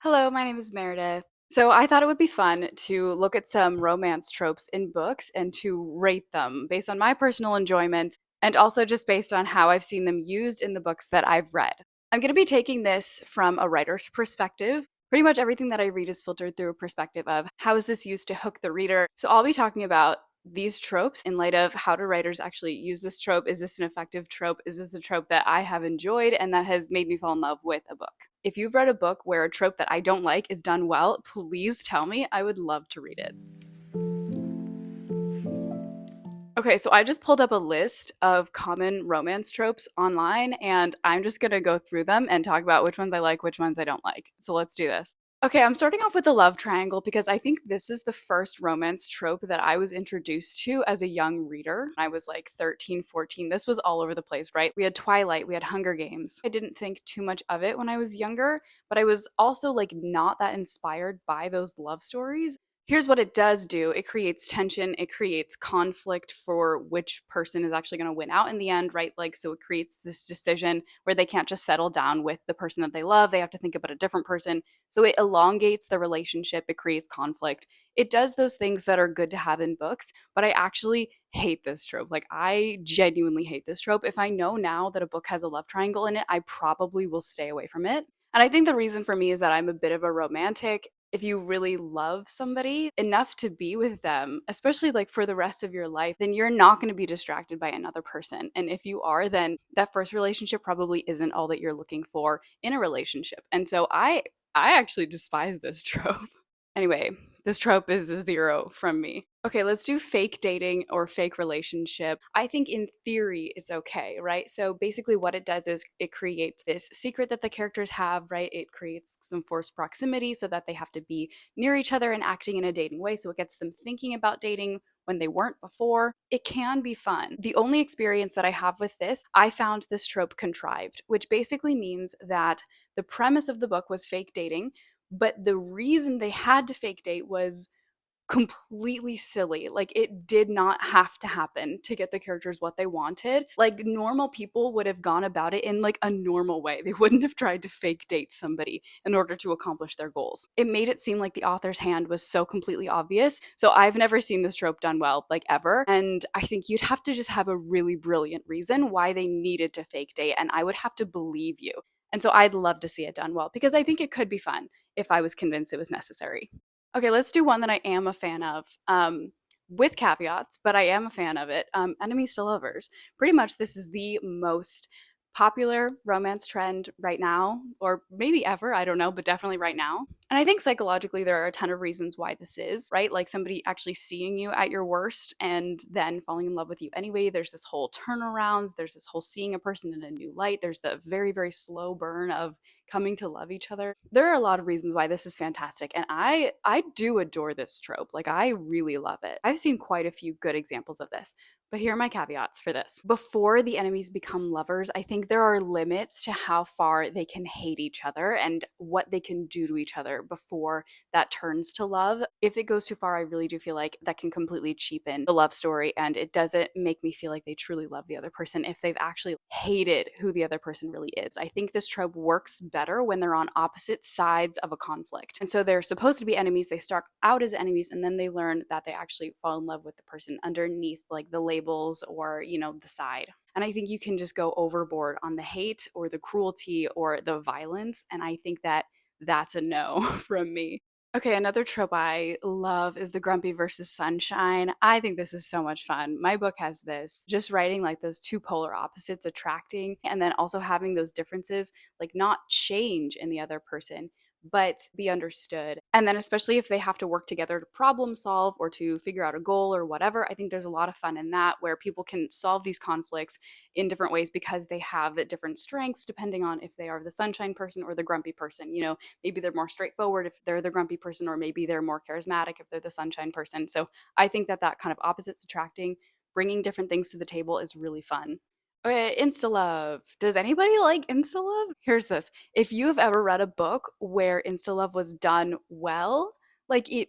Hello, my name is Meredith. So I thought it would be fun to look at some romance tropes in books and to rate them based on my personal enjoyment and also just based on how I've seen them used in the books that I've read. I'm going to be taking this from a writer's perspective. Pretty much everything that I read is filtered through a perspective of how is this used to hook the reader. So I'll be talking about these tropes in light of how do writers actually use this trope? Is this an effective trope? Is this a trope that I have enjoyed and that has made me fall in love with a book? If you've read a book where a trope that I don't like is done well, please tell me. I would love to read it. Okay, so I just pulled up a list of common romance tropes online, and I'm just gonna go through them and talk about which ones I like, which ones I don't like. So let's do this. Okay, I'm starting off with the love triangle because I think this is the first romance trope that I was introduced to as a young reader. I was like 13, 14. This was all over the place, right? We had Twilight, we had Hunger Games. I didn't think too much of it when I was younger, but I was also like not that inspired by those love stories. Here's what it does do. It creates tension, it creates conflict for which person is actually going to win out in the end, right? Like, so it creates this decision where they can't just settle down with the person that they love. They have to think about a different person. So it elongates the relationship, it creates conflict. It does those things that are good to have in books, but I actually hate this trope. Like, I genuinely hate this trope. If I know now that a book has a love triangle in it, I probably will stay away from it. And I think the reason for me is that I'm a bit of a romantic. If you really love somebody enough to be with them, especially like for the rest of your life, then you're not going to be distracted by another person. And if you are, then that first relationship probably isn't all that you're looking for in a relationship. And so I actually despise this trope. Anyway, this trope is a zero from me. Okay, let's do fake dating or fake relationship. I think in theory it's okay, right? So basically, what it does is it creates this secret that the characters have, right? It creates some forced proximity so that they have to be near each other and acting in a dating way. So it gets them thinking about dating when they weren't before. It can be fun. The only experience that I have with this, I found this trope contrived, which basically means that the premise of the book was fake dating, but the reason they had to fake date was completely silly. Like, it did not have to happen to get the characters what they wanted. Like, normal people would have gone about it in like a normal way. They wouldn't have tried to fake date somebody in order to accomplish their goals. It made it seem like the author's hand was so completely obvious. So I've never seen this trope done well, like ever. And I think you'd have to just have a really brilliant reason why they needed to fake date, and I would have to believe you. And so I'd love to see it done well because I think it could be fun if I was convinced it was necessary. Okay, let's do one that I am a fan of, with caveats, but I am a fan of it. Enemies to lovers. Pretty much, this is the most popular romance trend right now, or maybe ever, I don't know, but definitely right now. And I think psychologically, there are a ton of reasons why this is, right? Like somebody actually seeing you at your worst and then falling in love with you anyway. There's this whole turnaround, there's this whole seeing a person in a new light, there's the very, very slow burn of coming to love each other. There are a lot of reasons why this is fantastic, and I do adore this trope. Like, I really love it. I've seen quite a few good examples of this. But here are my caveats for this. Before the enemies become lovers, I think there are limits to how far they can hate each other and what they can do to each other before that turns to love. If it goes too far, I really do feel like that can completely cheapen the love story, and it doesn't make me feel like they truly love the other person if they've actually hated who the other person really is. I think this trope works better when they're on opposite sides of a conflict. And so they're supposed to be enemies, they start out as enemies, and then they learn that they actually fall in love with the person underneath, like the labels or, the side. And I think you can just go overboard on the hate or the cruelty or the violence. And I think that that's a no from me. Okay, another trope I love is the grumpy versus sunshine. I think this is so much fun. My book has this, just writing like those two polar opposites attracting and then also having those differences like not change in the other person, but be understood. And then, especially if they have to work together to problem solve or to figure out a goal or whatever, I think there's a lot of fun in that where people can solve these conflicts in different ways because they have different strengths depending on if they are the sunshine person or the grumpy person. Maybe they're more straightforward if they're the grumpy person, or maybe they're more charismatic if they're the sunshine person. So I think that kind of opposites attracting, bringing different things to the table is really fun. Okay, Insta Love. Does anybody like Insta Love? Here's this. If you have ever read a book where Insta Love was done well, like it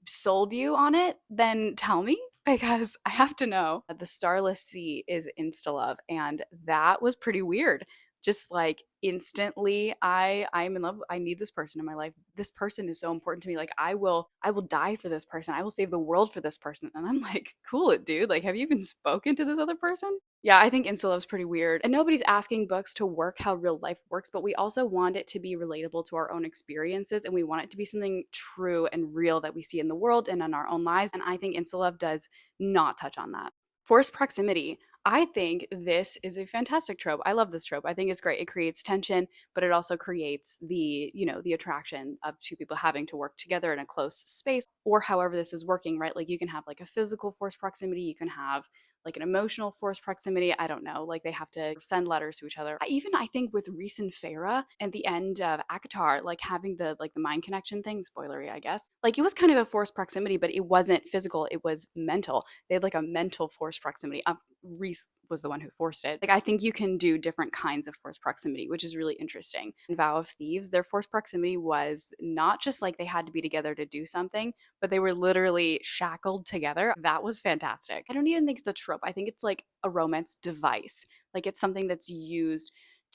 sold you on it, then tell me because I have to know. The Starless Sea is Insta Love, and that was pretty weird. just like instantly I'm in love. I need this person in my life. This person is so important to me. Like I will die for this person. I will save the world for this person. And I'm like, cool it, dude. Like, have you even spoken to this other person? Yeah, I think Insta Love's pretty weird. And nobody's asking books to work how real life works, but we also want it to be relatable to our own experiences, and we want it to be something true and real that we see in the world and in our own lives. And I think Insta Love does not touch on that. Forced proximity. I think this is a fantastic trope. I love this trope. I think it's great. It creates tension, but it also creates the attraction of two people having to work together in a close space, or however this is working, right? Like you can have like a physical forced proximity, you can have like an emotional forced proximity. I don't know. Like they have to send letters to each other. I think with Reese and Farah at the end of Akatar, like having the mind connection thing, spoilery, I guess. Like it was kind of a forced proximity, but it wasn't physical. It was mental. They had like a mental forced proximity. Reese was the one who forced it. Like I think you can do different kinds of forced proximity, which is really interesting. In Vow of Thieves, their forced proximity was not just like they had to be together to do something, but they were literally shackled together. That was fantastic. I don't even think it's a trope. I think it's like a romance device. Like it's something that's used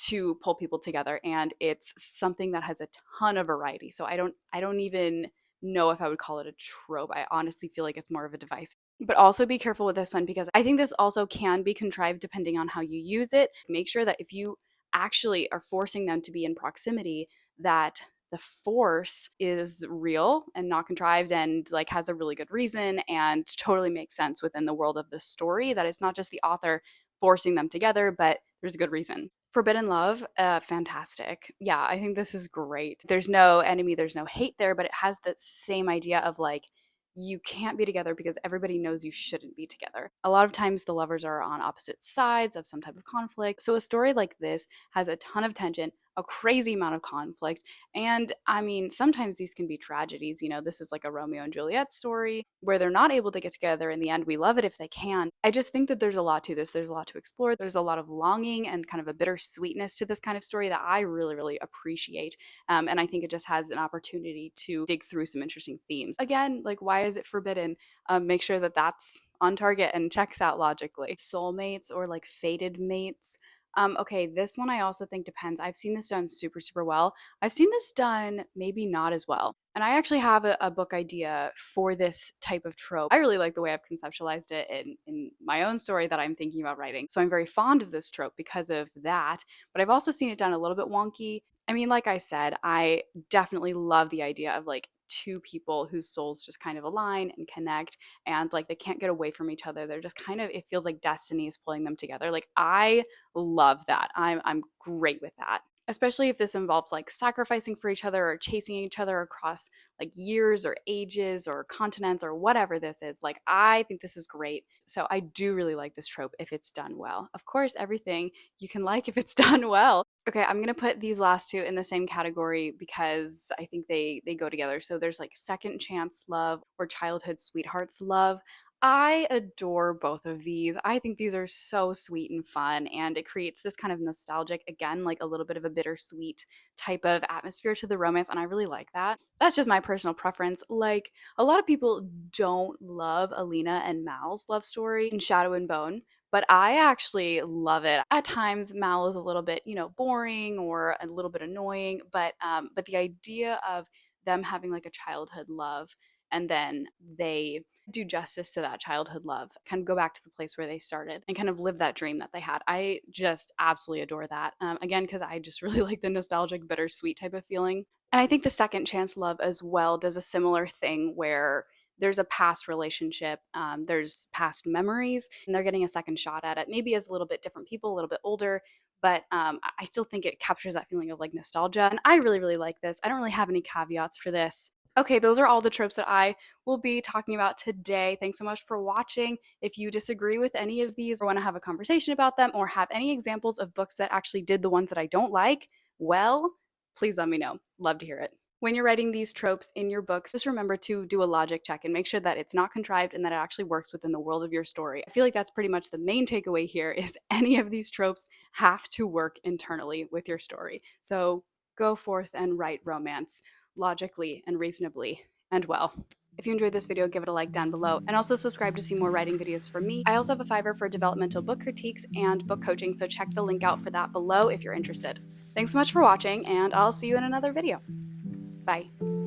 to pull people together, and it's something that has a ton of variety. So I don't even know if I would call it a trope. I honestly feel like it's more of a device. But also be careful with this one because I think this also can be contrived depending on how you use it. Make sure that if you actually are forcing them to be in proximity, that the force is real and not contrived and like has a really good reason and totally makes sense within the world of the story, that it's not just the author forcing them together, but there's a good reason. Forbidden Love, fantastic. Yeah, I think this is great. There's no enemy, there's no hate there, but it has that same idea of like you can't be together because everybody knows you shouldn't be together. A lot of times the lovers are on opposite sides of some type of conflict. So a story like this has a ton of tension, a crazy amount of conflict, and I mean, sometimes these can be tragedies. This is like a Romeo and Juliet story where they're not able to get together in the end. We love it if they can. I just think that there's a lot to this. There's a lot to explore. There's a lot of longing and kind of a bittersweetness to this kind of story that I really, really appreciate. And I think it just has an opportunity to dig through some interesting themes. Again, like, why is it forbidden? Make sure that that's on target and checks out logically. Soulmates or like fated mates. Okay, this one I also think depends. I've seen this done super, super well. I've seen this done maybe not as well. And I actually have a book idea for this type of trope. I really like the way I've conceptualized it in my own story that I'm thinking about writing. So I'm very fond of this trope because of that. But I've also seen it done a little bit wonky. I mean, like I said, I definitely love the idea of like two people whose souls just kind of align and connect, and like they can't get away from each other. They're just kind of, it feels like destiny is pulling them together. Like I love that. I'm great with that. Especially if this involves like sacrificing for each other or chasing each other across like years or ages or continents or whatever this is. Like, I think this is great. So, I do really like this trope if it's done well. Of course, everything you can like if it's done well. Okay, I'm gonna put these last two in the same category because I think they go together. So, there's like second chance love or childhood sweethearts love. I adore both of these. I think these are so sweet and fun, and it creates this kind of nostalgic, again, like a little bit of a bittersweet type of atmosphere to the romance, and I really like that. That's just my personal preference. Like, a lot of people don't love Alina and Mal's love story in Shadow and Bone, but I actually love it. At times, Mal is a little bit, boring or a little bit annoying, but the idea of them having like a childhood love and then they do justice to that childhood love, kind of go back to the place where they started and kind of live that dream that they had. I just absolutely adore that. Again, because I just really like the nostalgic, bittersweet type of feeling. And I think the second chance love as well does a similar thing where there's a past relationship, there's past memories, and they're getting a second shot at it. Maybe as a little bit different people, a little bit older, but I still think it captures that feeling of like nostalgia. And I really, really like this. I don't really have any caveats for this. Okay, those are all the tropes that I will be talking about today. Thanks so much for watching. If you disagree with any of these or want to have a conversation about them or have any examples of books that actually did the ones that I don't like, well, please let me know. Love to hear it. When you're writing these tropes in your books, just remember to do a logic check and make sure that it's not contrived and that it actually works within the world of your story. I feel like that's pretty much the main takeaway here is any of these tropes have to work internally with your story. So go forth and write romance logically and reasonably and well. If you enjoyed this video, give it a like down below, and also subscribe to see more writing videos from me. I also have a Fiverr for developmental book critiques and book coaching, so check the link out for that below if you're interested. Thanks so much for watching, and I'll see you in another video. Bye.